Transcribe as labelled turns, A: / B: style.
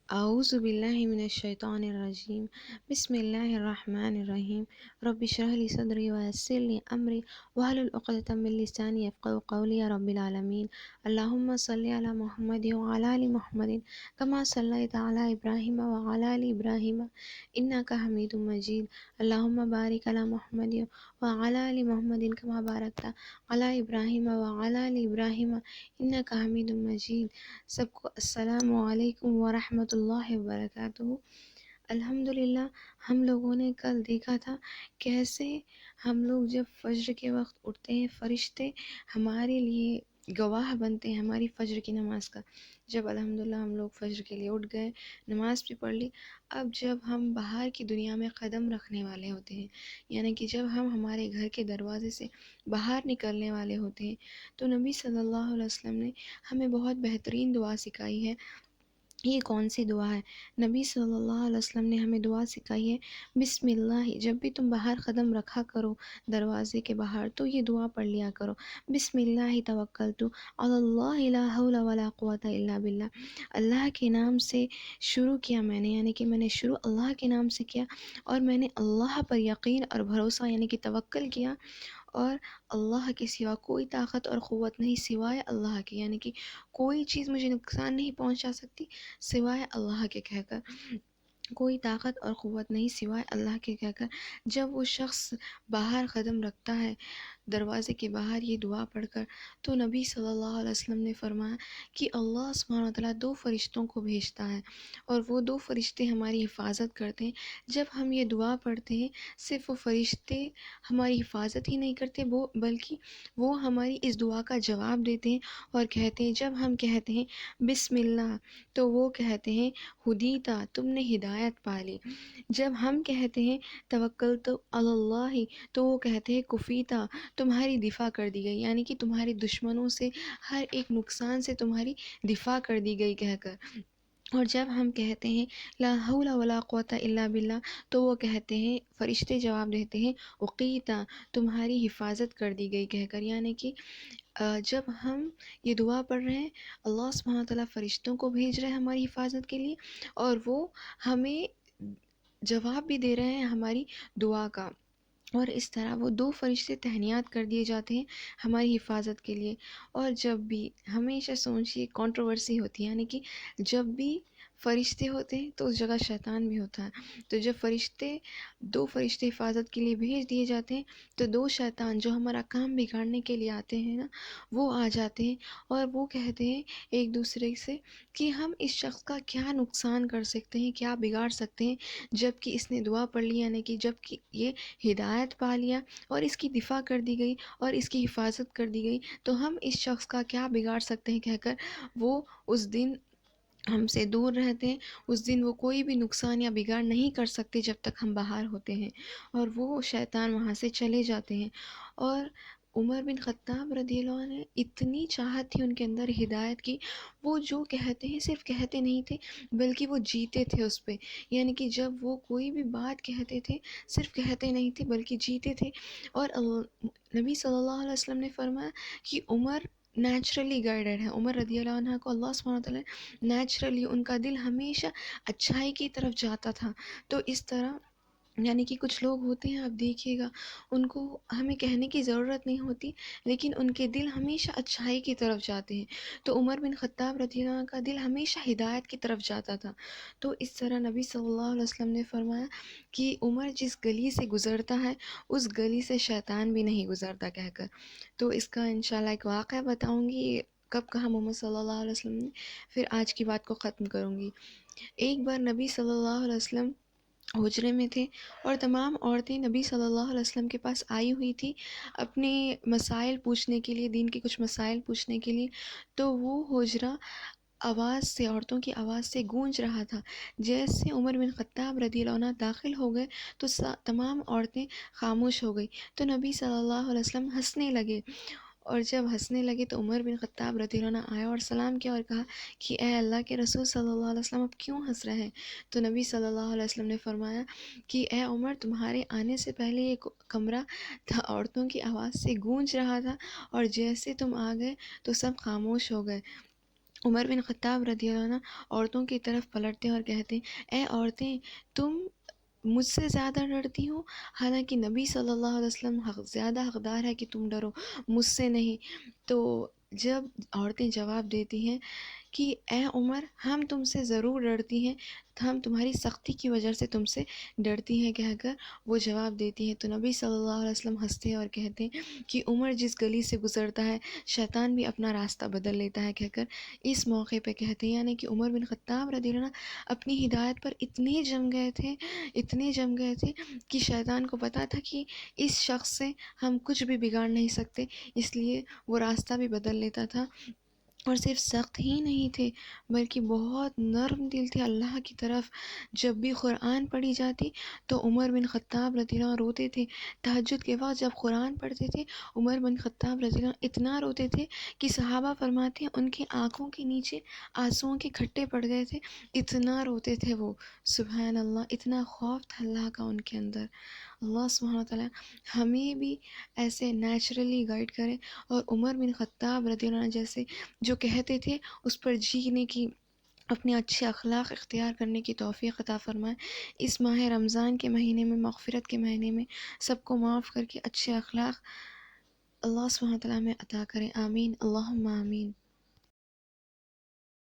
A: اعوذ باللہ من الشیطان الرجیم بسم اللہ الرحمن الرحیم رب اشرح لی صدری ویسر لی امری واحلل عقدۃ من لسانی یفقهوا قولی یا رب العالمین اللہم صلی علی محمد وعلی آل محمد کما صلیت علی ابراہیم وعلی آل ابراہیم انک حمید مجید اللہم بارک علی محمد وعلی آل محمد کما بارکت علی ابراہیم وعلی آل ابراہیم انک حمید مجید۔ سب کو السلام علیکم ورحمۃ اللہ وبرکاتہ۔ الحمدللہ ہم لوگوں نے کل دیکھا تھا کیسے ہم لوگ جب فجر کے وقت اٹھتے ہیں فرشتے ہمارے لیے گواہ بنتے ہیں ہماری فجر کی نماز کا۔ جب الحمدللہ ہم لوگ فجر کے لیے اٹھ گئے، نماز بھی پڑھ لی، اب جب ہم باہر کی دنیا میں قدم رکھنے والے ہوتے ہیں، یعنی کہ جب ہم ہمارے گھر کے دروازے سے باہر نکلنے والے ہوتے ہیں، تو نبی صلی اللہ علیہ وسلم نے ہمیں بہت بہترین دعا سکھائی ہے۔ یہ کون سی دعا ہے؟ نبی صلی اللہ علیہ وسلم نے ہمیں دعا سکھائی ہے، بسم اللہ۔ جب بھی تم باہر قدم رکھا کرو دروازے کے باہر تو یہ دعا پڑھ لیا کرو، بسم اللہ توکلت علی اللہ لا حول ولا قوۃ الا باللہ۔ اللہ کے نام سے شروع کیا میں نے، یعنی کہ میں نے شروع اللہ کے نام سے کیا، اور میں نے اللہ پر یقین اور بھروسہ یعنی کہ توکل کیا، اور اللہ کے سوا کوئی طاقت اور قوت نہیں سوائے اللہ کے، یعنی کہ کوئی چیز مجھے نقصان نہیں پہنچا سکتی سوائے اللہ کے کہہ کر، کوئی طاقت اور قوت نہیں سوائے اللہ کے کہہ کر جب وہ شخص باہر قدم رکھتا ہے دروازے کے باہر یہ دعا پڑھ کر، تو نبی صلی اللہ علیہ وسلم نے فرمایا کہ اللہ سبحانہ وتعالیٰ دو فرشتوں کو بھیجتا ہے، اور وہ دو فرشتے ہماری حفاظت کرتے ہیں۔ جب ہم یہ دعا پڑھتے ہیں صرف وہ فرشتے ہماری حفاظت ہی نہیں کرتے بلکہ وہ ہماری اس دعا کا جواب دیتے ہیں اور کہتے ہیں، جب ہم کہتے ہیں بسم اللہ تو وہ کہتے ہیں ہدیتا، تم نے ہدایت پا لی۔ جب ہم کہتے ہیں توکلت علی اللہ تو وہ کہتے ہیں کفیتا، تمہاری دفاع کر دی گئی، یعنی کہ تمہارے دشمنوں سے ہر ایک نقصان سے تمہاری دفاع کر دی گئی کہہ کر۔ اور جب ہم کہتے ہیں لا حول ولا قوۃ الا باللہ تو وہ کہتے ہیں، فرشتے جواب دیتے ہیں اقیتا، تمہاری حفاظت کر دی گئی کہہ کر، یعنی کہ جب ہم یہ دعا پڑھ رہے ہیں اللہ سبحانہ وتعالیٰ فرشتوں کو بھیج رہے ہیں ہماری حفاظت کے لیے، اور وہ ہمیں جواب بھی دے رہے ہیں ہماری دعا کا، اور اس طرح وہ دو فرشتے تہنیات کر دیے جاتے ہیں ہماری حفاظت کے لیے۔ اور جب بھی ہمیشہ سوچیے کنٹروورسی ہوتی ہے، یعنی کہ جب بھی فرشتے ہوتے ہیں تو اس جگہ شیطان بھی ہوتا ہے، تو جب دو فرشتے حفاظت کے لیے بھیج دیے جاتے ہیں تو دو شیطان جو ہمارا کام بگاڑنے کے لیے آتے ہیں نا، وہ آ جاتے ہیں اور وہ کہتے ہیں ایک دوسرے سے کہ ہم اس شخص کا کیا نقصان کر سکتے ہیں، کیا بگاڑ سکتے ہیں، جب کہ اس نے دعا پڑھ لی، یعنی کہ جب کہ یہ ہدایت پا لیا اور اس کی دفاع کر دی گئی اور اس کی حفاظت کر دی گئی، تو ہم اس شخص کا کیا بگاڑ سکتے ہیں کہہ کر وہ اس دن ہم سے دور رہتے ہیں۔ اس دن وہ کوئی بھی نقصان یا بگاڑ نہیں کر سکتے جب تک ہم باہر ہوتے ہیں، اور وہ شیطان وہاں سے چلے جاتے ہیں۔ اور عمر بن خطاب رضی اللہ عنہ اتنی چاہت تھی ان کے اندر ہدایت کی، وہ جو کہتے ہیں صرف کہتے نہیں تھے بلکہ وہ جیتے تھے اس پہ، یعنی کہ جب وہ کوئی بھی بات کہتے تھے صرف کہتے نہیں تھے بلکہ جیتے تھے۔ اور نبی صلی اللہ علیہ وسلم نے فرمایا کہ عمر نیچرلی گائیڈڈ ہے، عمر رضی اللہ عنہ کو اللہ سبحانہ وتعالیٰ نیچرلی ان کا دل ہمیشہ اچھائی کی طرف جاتا تھا۔ تو اس طرح یعنی کہ کچھ لوگ ہوتے ہیں، آپ دیکھیے گا ان کو ہمیں کہنے کی ضرورت نہیں ہوتی لیکن ان کے دل ہمیشہ اچھائی کی طرف جاتے ہیں، تو عمر بن خطاب رضی اللہ عنہ کا دل ہمیشہ ہدایت کی طرف جاتا تھا۔ تو اس طرح نبی صلی اللہ علیہ وسلم نے فرمایا کہ عمر جس گلی سے گزرتا ہے اس گلی سے شیطان بھی نہیں گزرتا کہہ کر۔ تو اس کا انشاءاللہ ایک واقعہ بتاؤں گی کب کہا محمد صلی اللہ علیہ وسلم نے، پھر آج کی بات کو ختم کروں گی۔ ایک بار نبی صلی اللہ علیہ وسلم حجرے میں تھے اور تمام عورتیں نبی صلی اللہ علیہ وسلم کے پاس آئی ہوئی تھی اپنے مسائل پوچھنے کے لیے، دین کے کچھ مسائل پوچھنے کے لیے، تو وہ حجرہ آواز سے، عورتوں کی آواز سے گونج رہا تھا۔ جیسے عمر بن خطاب رضی اللہ عنہ داخل ہو گئے تو تمام عورتیں خاموش ہو گئی، تو نبی صلی اللہ علیہ وسلم ہنسنے لگے، اور جب ہنسنے لگے تو عمر بن خطاب رضی اللہ عنہ آیا اور سلام کیا اور کہا کہ اے اللہ کے رسول صلی اللہ علیہ وسلم اب کیوں ہنس رہے ہیں؟ تو نبی صلی اللہ علیہ وسلم نے فرمایا کہ اے عمر، تمہارے آنے سے پہلے یہ کمرہ عورتوں کی آواز سے گونج رہا تھا، اور جیسے تم آ گئے تو سب خاموش ہو گئے، عمر بن خطاب رضی اللہ عنہ عورتوں کی طرف پلٹتے اور کہتے ہیں اے عورتیں، تم مجھ سے زیادہ ڈرتی ہو، حالانکہ نبی صلی اللہ علیہ وسلم زیادہ حقدار ہے کہ تم ڈرو، مجھ سے نہیں۔ تو جب عورتیں جواب دیتی ہیں کہ اے عمر، ہم تم سے ضرور ڈرتی ہیں، ہم تمہاری سختی کی وجہ سے تم سے ڈرتی ہیں کہہ کر وہ جواب دیتی ہیں، تو نبی صلی اللہ علیہ وسلم ہنستے ہیں اور کہتے ہیں کہ عمر جس گلی سے گزرتا ہے شیطان بھی اپنا راستہ بدل لیتا ہے کہہ کر اس موقع پہ کہتے ہیں، یعنی کہ عمر بن خطاب رضی اللہ عنہ اپنی ہدایت پر اتنے جم گئے تھے، اتنے جم گئے تھے کہ شیطان کو پتا تھا کہ اس شخص سے ہم کچھ بھی بگاڑ نہیں سکتے، اس لیے وہ راستہ بھی بدل لیتا تھا۔ اور صرف سخت ہی نہیں تھے بلکہ بہت نرم دل تھے اللہ کی طرف۔ جب بھی قرآن پڑھی جاتی تو عمر بن خطاب رضی اللہ عنہ روتے تھے۔ تہجد کے وقت جب قرآن پڑھتے تھے عمر بن خطاب رضی اللہ عنہ اتنا روتے تھے کہ صحابہ فرماتے ہیں ان کی آنکھوں کے نیچے آنسوؤں کے کھٹے پڑ گئے تھے، اتنا روتے تھے وہ۔ سبحان اللہ، اتنا خوف تھا اللہ کا ان کے اندر۔ اللہ سبحانہ وتعالی ہمیں بھی ایسے نیچرلی گائیڈ کرے، اور عمر بن خطاب رضی اللہ عنہ جیسے جو کہتے تھے اس پر جینے کی، اپنے اچھے اخلاق اختیار کرنے کی توفیق عطا فرمائے۔ اس ماہ رمضان کے مہینے میں، مغفرت کے مہینے میں سب کو معاف کر کے اچھے اخلاق اللہ سبحانہ وتعالی میں عطا کرے، آمین اللہم آمین۔